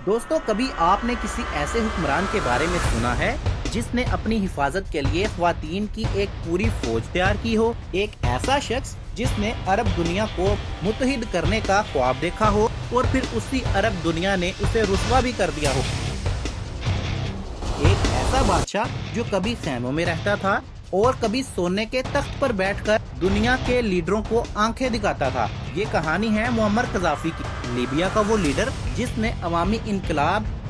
दोस्तों, कभी आपने किसी ऐसे हुक्मरान के बारे में सुना है जिसने अपनी हिफाजत के लिए ख्वातीन की एक पूरी फौज तैयार की हो? एक ऐसा शख्स जिसने अरब दुनिया को मुत्तहिद करने का ख्वाब देखा हो और फिर उसी अरब दुनिया ने उसे रुस्वा भी कर दिया हो। एक ऐसा बादशाह जो कभी खैमों में रहता था और कभी सोने के तख्त पर बैठकर दुनिया के लीडरों को आंखें दिखाता था। ये कहानी है मुअम्मर कज़ाफ़ी की, लीबिया का वो लीडर जिसने अवामी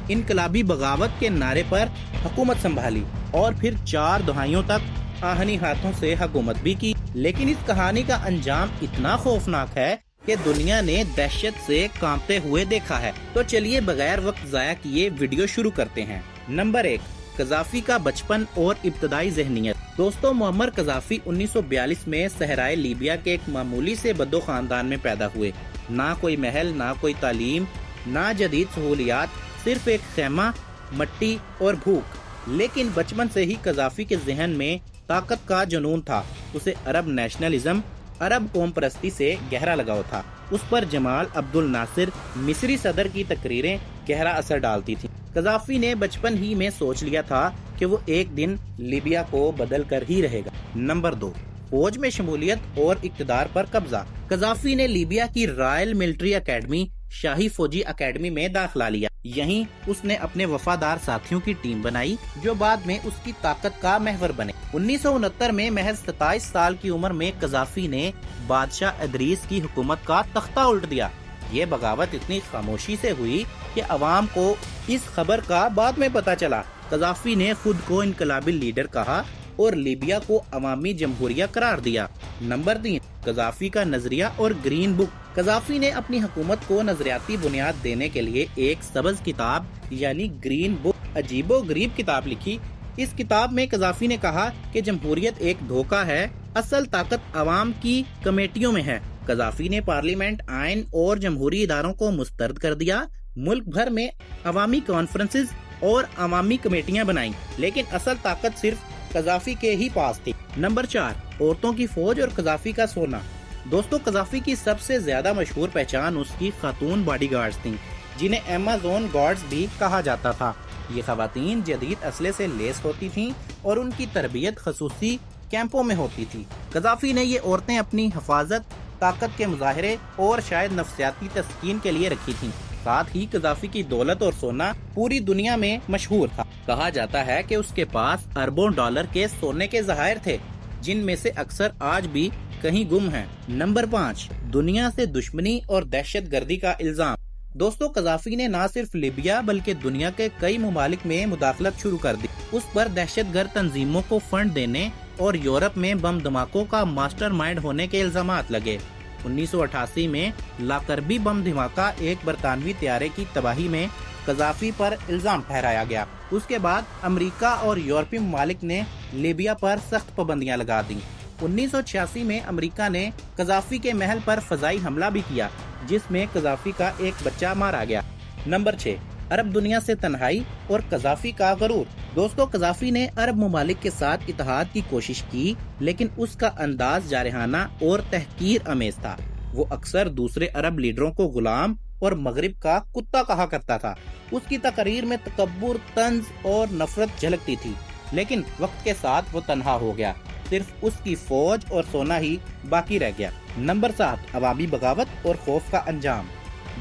इनकलाबी बगावत के नारे पर हुकूमत संभाली और फिर 4 दहाइयों तक आहनी हाथों से हुकूमत भी की। लेकिन इस कहानी का अंजाम इतना खौफनाक है कि दुनिया ने दहशत से कांपते हुए देखा है। तो चलिए बगैर वक्त जाया किए वीडियो शुरू करते हैं। नंबर 1, कज़ाफ़ी का बचपन और इब्तदाई ज़हनियत। दोस्तों, मुअम्मर कज़ाफ़ी 1942 में सहराए लीबिया के एक मामूली से बद्दो खानदान में पैदा हुए। ना कोई महल, ना कोई तालीम, ना जदीद सहूलियात, सिर्फ एक खेमा, मट्टी और भूख। लेकिन बचपन से ही कज़ाफ़ी के जहन में ताकत का जुनून था। उसे अरब नेशनलिज्म, अरब कौम परस्ती से गहरा लगाव था। उस पर जमाल अब्दुल नासिर मिस्री सदर की तकरीरें गहरा असर डालती थीं। कज़ाफ़ी ने बचपन ही में सोच लिया था कि वो एक दिन लीबिया को बदल कर ही रहेगा। नंबर 2, फौज में शमूलियत और इक़्तिदार पर कब्जा। कज़ाफ़ी ने लीबिया की रॉयल मिलिट्री अकेडमी, शाही फौजी अकेडमी में दाखिला लिया। यहीं उसने अपने वफादार साथियों की टीम बनाई जो बाद में उसकी ताकत का महवर बने। 1969 में महज 27 साल की उम्र में कज़ाफ़ी ने बादशाह इदरीस की हुकूमत का तख्ता उल्ट दिया। ये बगावत इतनी खामोशी से हुई कि अवाम को इस खबर का बाद में पता चला। कज़ाफ़ी ने खुद को इनकलाबी लीडर कहा और लीबिया को अवामी जमहूरिया करार दिया। नंबर 3, कज़ाफ़ी का नजरिया और ग्रीन बुक। कज़ाफ़ी ने अपनी हुकूमत को नजरियाती बुनियाद देने के लिए एक सबज किताब यानी ग्रीन बुक, अजीबो गरीब किताब लिखी। इस किताब में कज़ाफ़ी ने कहा कि जमहूरियत एक धोखा है, असल ताकत अवाम की कमेटियों में है। कज़ाफ़ी ने पार्लियामेंट, आइन और जमहूरी इदारों को मुस्तरद कर दिया। मुल्क भर में अवामी कॉन्फ्रेंसेस और अवामी कमेटियां बनाई, लेकिन असल ताकत सिर्फ कज़ाफ़ी के ही पास थी। नंबर 4, औरतों की फौज और कज़ाफ़ी का सोना। दोस्तों, कज़ाफ़ी की सबसे ज्यादा मशहूर पहचान उसकी खातून बॉडीगार्ड्स थीं, जिन्हें अमेज़न गार्ड्स भी कहा जाता था। ये खवातीन जदीद असले से लेस होती थीं और उनकी तरबियत खसूसी कैंपों में होती थी। कज़ाफ़ी ने ये औरतें अपनी हिफाजत, ताकत के मुजाहरे और शायद नफ्सियाती तस्कीन के लिए रखी थीं। साथ ही कज़ाफ़ी की दौलत और सोना पूरी दुनिया में मशहूर था। कहा जाता है कि उसके पास अरबों डॉलर के सोने के ज़खायर थे, जिनमें से अक्सर आज भी कहीं गुम हैं। नंबर 5, दुनिया से दुश्मनी और दहशत गर्दी का इल्जाम। दोस्तों, कज़ाफ़ी ने न सिर्फ लीबिया बल्कि दुनिया के कई ममालिक में मुदाखलत शुरू कर दी। उस पर दहशतगर्द तंजीमों को फंड देने और यूरोप में बम धमाकों का मास्टरमाइंड होने के इल्जामात लगे। 1988 में लाकरबी बम धमाका एक बरतानवी तैयारे की तबाही में कज़ाफ़ी पर इल्जाम ठहराया गया। उसके बाद अमेरिका और यूरोपीय ममालिक ने लीबिया पर सख्त पाबंदियां लगा दी। 1986 में अमेरिका ने कज़ाफ़ी के महल पर फ़ज़ाई हमला भी किया, जिसमें कज़ाफ़ी का एक बच्चा मारा गया। नंबर 6, अरब दुनिया से तन्हाई और कज़ाफ़ी का गरूर। दोस्तों, कज़ाफ़ी ने अरब ममालिक के साथ इत्तेहाद की कोशिश की, लेकिन उसका अंदाज जारहाना और तहकीर अमेज था। वो अक्सर दूसरे अरब लीडरों को गुलाम और मगरिब का कुत्ता कहा करता था। उसकी तकरीर में तकब्बुर, तंज और नफरत झलकती थी। लेकिन वक्त के साथ वो तन्हा हो गया, सिर्फ उसकी फौज और सोना ही बाकी रह गया। नंबर 7, अवामी बगावत और खौफ का अंजाम।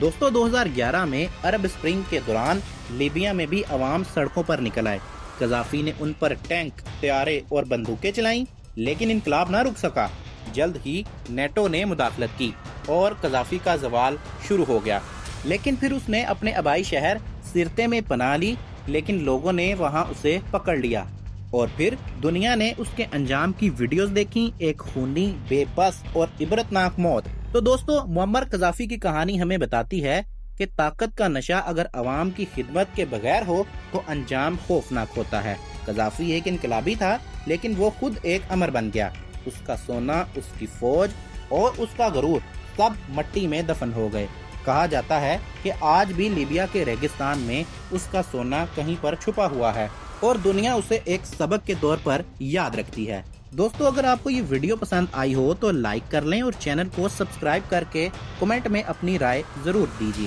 दोस्तों, 2011 में अरब स्प्रिंग के दौरान लीबिया में भी अवाम सड़कों पर निकल आए। कज़ाफ़ी ने उन पर टैंक, तैयारे और बंदूकें चलाई, लेकिन इनकलाब न रुक सका। जल्द ही नेटो ने मुदाखलत की और कज़ाफ़ी का ज़वाल शुरू हो गया। लेकिन फिर उसने अपने आबाई शहर सिरते में पनाह ली, लेकिन लोगों ने वहां उसे पकड़ लिया और फिर दुनिया ने उसके अंजाम की वीडियोस देखी, एक खूनी, बेबस और इबरतनाक मौत। तो दोस्तों, मुअम्मर कज़ाफ़ी की कहानी हमें बताती है कि ताकत का नशा अगर अवाम की खिदमत के बगैर हो तो अंजाम खौफनाक होता है। कज़ाफ़ी एक इनकलाबी था, लेकिन वो खुद एक अमर बन गया। उसका सोना, उसकी फौज और उसका गरूर सब मट्टी में दफन हो गए। कहा जाता है कि आज भी लीबिया के रेगिस्तान में उसका सोना कहीं पर छुपा हुआ है और दुनिया उसे एक सबक के तौर पर याद रखती है। दोस्तों, अगर आपको ये वीडियो पसंद आई हो तो लाइक कर लें और चैनल को सब्सक्राइब करके कमेंट में अपनी राय जरूर दीजिए।